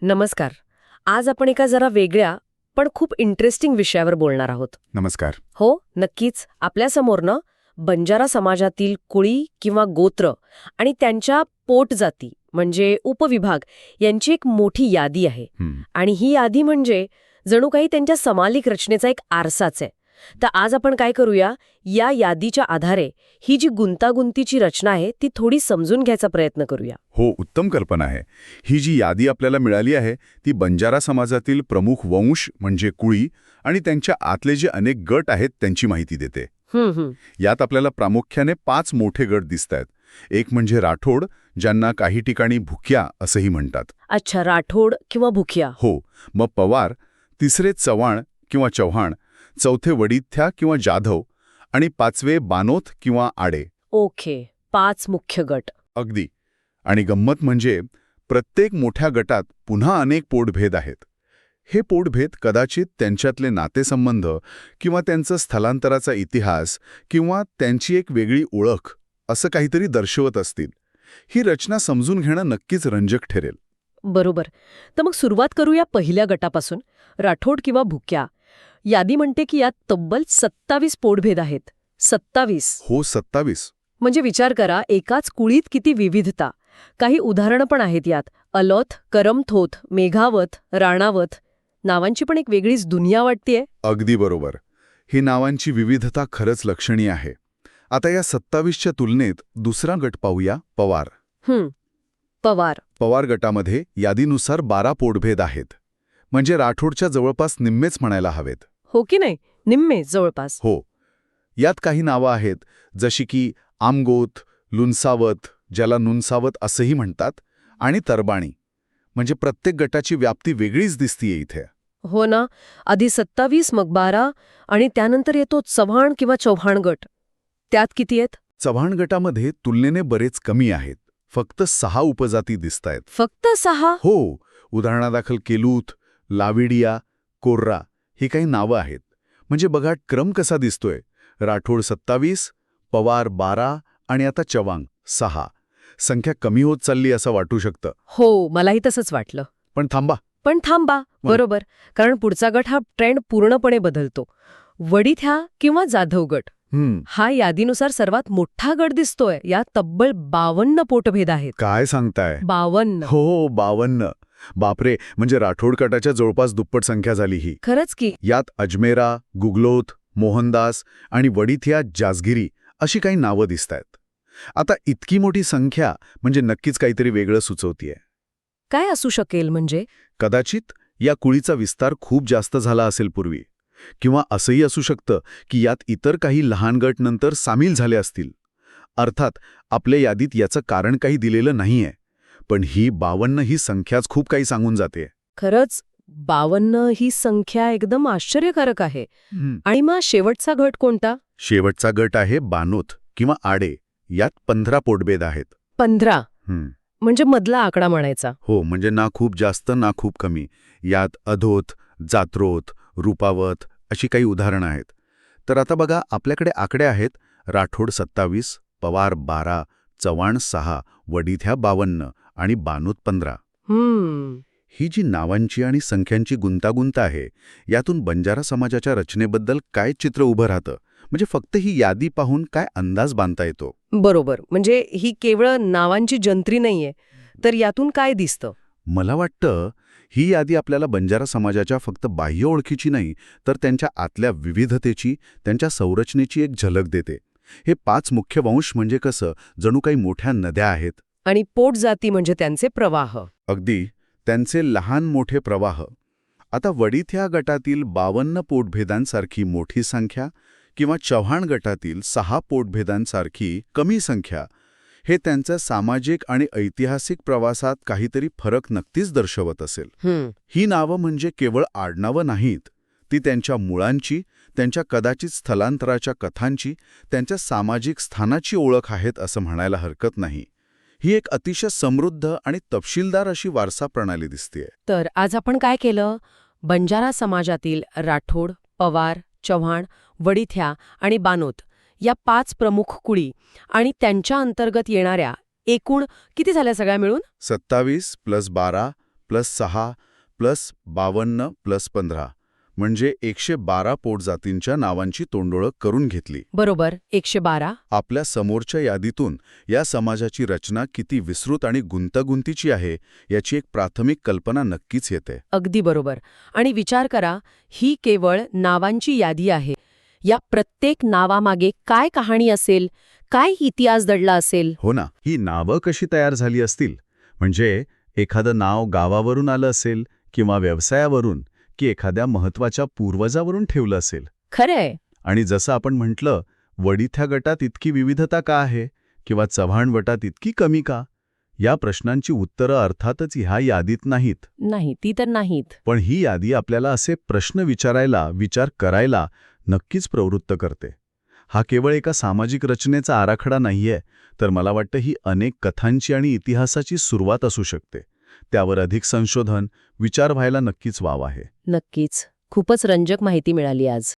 नमस्कार. आज आपण एका जरा वेगळ्या पण खूप इंटरेस्टिंग विषयावर बोलणार आहोत. नमस्कार. हो, नक्कीच. आपल्यासमोरनं बंजारा समाजातील कुळी किंवा गोत्र आणि त्यांच्या पोटजाती म्हणजे उपविभाग यांची एक मोठी यादी आहे. आणि ही यादी म्हणजे जणू काही त्यांच्या समालिक रचनेचा एक आरसाच आहे. तर आज आपण काय करूया, या यादीच्या आधारे ही जी गुंतागुंतीची रचना आहे ती थोडी समजून घ्यायचा प्रयत्न करूया. हो, उत्तम कल्पना आहे. ही जी यादी आपल्याला मिळाली आहे ती बंजारा समाजातील प्रमुख वंश म्हणजे कुळी आणि त्यांच्या आतले जे अनेक गट आहेत त्यांची माहिती देते. यात आपल्याला प्रामुख्याने 5 मोठे गट दिसतायत. एक म्हणजे राठोड, ज्यांना काही ठिकाणी भुक्या असंही म्हणतात. अच्छा, राठोड किंवा भुकिया. हो. मग पवार, तिसरे चव्हाण किंवा चव्हाण, चौथे वडिथ्या किंवा जाधव आणि 5वे बानोथ किंवा आडे. ओके, 5 मुख्य गट. अगदी. आणि गंमत म्हणजे प्रत्येक मोठ्या गटात पुन्हा अनेक पोटभेद आहेत. हे पोटभेद कदाचित त्यांच्यातले नातेसंबंध किंवा त्यांचं स्थलांतराचा इतिहास किंवा त्यांची एक वेगळी ओळख असं काहीतरी दर्शवत असतील. ही रचना समजून घेणं नक्कीच रंजक ठरेल. बरोबर. तर मग सुरुवात करूया पहिल्या गटापासून, राठोड किंवा भुक्या. यादी म्हणते की यात तब्बल 27 पोटभेद आहेत. 27. हो, 27. म्हणजे विचार करा, एकाच कुळीत किती विविधता. काही उदाहरणं पण आहेत यात. अलोथ, करमथोथ, मेघावत, राणावत. नावांची पण एक वेगळीच दुनिया वाटतेय. अगदी बरोबर. ही नावांची विविधता खरंच लक्षणीय आहे. आता या 27च्या तुलनेत दुसरा गट पाहूया, पवार. पवार. पवार गटामध्ये यादीनुसार 12 पोटभेद आहेत. म्हणजे राठोडच्या जवळपास निम्मेच म्हणायला हवेत. हो की नाही? निम्मे जवळपास. हो. यात काही नावं आहेत, जशी की आमगोत, लुनसावत, ज्याला नुनसावत असंही म्हणतात, आणि तरबाणी. म्हणजे प्रत्येक गटाची व्याप्ती वेगळीच दिसतीये इथे. हो ना. आधी 27, मग 12 आणि त्यानंतर येतो चव्हाण किंवा चौहाण गट. त्यात किती आहेत? चव्हाण गटामध्ये तुलनेने बरेच कमी आहेत. फक्त 6 उपजाती दिसतायत. फक्त 6? हो. उदाहरणादाखल केलूथ, लाविडिया, कोर्रा ही काही नावं आहेत. म्हणजे बघा क्रम कसा दिसतोय. राठोड 27, पवार 12 आणि आता चव्हाण 6. संख्या कमी होत चालली असं वाटू शकतं. हो, मलाही तसंच वाटलं. पण थांबा. बरोबर. कारण पुढचा गट हा ट्रेंड पूर्णपणे बदलतो. वडिथ्या किंवा जाधव गट. हा यादीनुसार सर्वात मोठा गट दिसतोय. यात तब्बल 52 पोटभेद आहेत. काय सांगताय? 52. हो, 52. बापरे, म्हणजे राठोड गटाच्या जवळपास दुप्पट संख्या झाली ही. खरंच की. यात अजमेरा, गुगलोथ, मोहनदास आणि वडिथ्या जाजगिरी अशी काही नावं दिसतायत. आता इतकी मोठी संख्या म्हणजे नक्कीच काहीतरी वेगळं सुचवतीये. काय असू शकेल म्हणजे? कदाचित या कुळीचा विस्तार खूप जास्त झाला असेल पूर्वी. किंवा असंही असू शकतं की यात इतर काही लहान गट नंतर सामील झाले असतील. अर्थात आपल्या यादीत याचं कारण काही दिलेलं नाहीये. पण ही 52 ही संख्याच खूप काही सांगून जाते. खरंच 52 ही संख्या एकदम आश्चर्यकारक आहे. आणि मग शेवटचा गट कोणता? शेवटचा गट आहे बानोथ किंवा आडे. यात 15 पोटभेद आहेत. 15? म्हणजे मधला आकडा म्हणायचा. हो, म्हणजे ना खूप जास्त ना खूप कमी. यात अधोथ, जात्रोथ, रूपावत अशी काही उदाहरणं आहेत. तर आता बघा, आपल्याकडे आकडे आहेत. राठोड 27, पवार 12, चव्हाण 6, वडिथ्या 52 आणि बानोथ 15. ही जी नावांची आणि संख्यांची गुंतागुंत आहे, यातून बंजारा समाजाच्या रचनेबद्दल काय चित्र उभं राहतं? म्हणजे फक्त ही यादी पाहून काय अंदाज बांधता येतो? बरोबर. म्हणजे ही केवळ नावांची जंत्री नाहीये, तर यातून काय दिसतं? मला वाटतं ही यादी आपल्याला बंजारा समाजाच्या फक्त बाह्य ओळखीची नाही, तर त्यांच्या आतल्या विविधतेची, त्यांच्या संरचनेची एक झलक देते. हे 5 मुख्य वंश म्हणजे कसं, जणू काही मोठ्या नद्या आहेत. आणि पोटजाती म्हणजे त्यांचे प्रवाह. अगदी, त्यांचे लहान मोठे प्रवाह. आता वडिथ्या गटातील 52 पोटभेदांसारखी मोठी संख्या किंवा चव्हाण गटातील 6 पोटभेदांसारखी कमी संख्या, हे त्यांच्या सामाजिक आणि ऐतिहासिक प्रवासात काहीतरी फरक नक्कीच दर्शवत असेल. ही नावं म्हणजे केवळ आडनावं नाहीत. ती त्यांच्या मुळांची, त्यांच्या कदाचित स्थलांतराच्या कथांची, त्यांच्या सामाजिक स्थानाची ओळख आहेत असं म्हणायला हरकत नाही. ही एक अतिशय समृद्ध आणि तपशीलदार अशी वारसा प्रणाली दिसतेय. तर आज आपण काय केलं? बंजारा समाजातील राठोड, पवार, चव्हाण, वडिथ्या आणि बानोथ या 5 प्रमुख कुळी आणि त्यांच्या अंतर्गत येणाऱ्या एकूण किती झाल्या सगळ्या मिळून? 27 + 12 +6 +52 +15 म्हणजे 112 पोटजातींच्या नावांची तोंडओळख करून घेतली. बरोबर, 112. आपल्या समोरच्या यादीतून या समाजाची रचना किती विस्तृत आणि गुंतागुंतीची आहे याची एक प्राथमिक कल्पना नक्कीच येते. अगदी बरोबर. आणि विचार करा, ही केवळ नावांची यादी आहे. या प्रत्येक नावामागे काय कहाणी असेल, काय इतिहास दडला असेल? हो ना, ही नावं कशी तयार झाली असतील? म्हणजे एखादं नाव गावावरून आलं असेल किंवा व्यवसायावरून की एखाद्या महत्वाच्या पूर्वजावरून ठेवलं असेल. खरंय. आणि जसं आपण म्हटलं, वडिथ्या गटात इतकी विविधता का आहे किंवा चव्हाण गटात इतकी कमी का? या प्रश्नांची उत्तरं अर्थातच ह्या यादीत नाहीत. नाही, ती तर नाहीत. पण ही यादी आपल्याला असे प्रश्न विचारायला, विचार करायला नक्कीच प्रवृत्त करते. हा केवळ एका सामाजिक रचनेचा आराखडा नाहीये, तर मला वाटतं ही अनेक कथांची आणि इतिहासाची सुरुवात असू शकते. त्यावर अधिक संशोधन, विचार व्हायला नक्कीच वाव आहे. नक्कीच. खूपच रंजक माहिती मिळाली आज.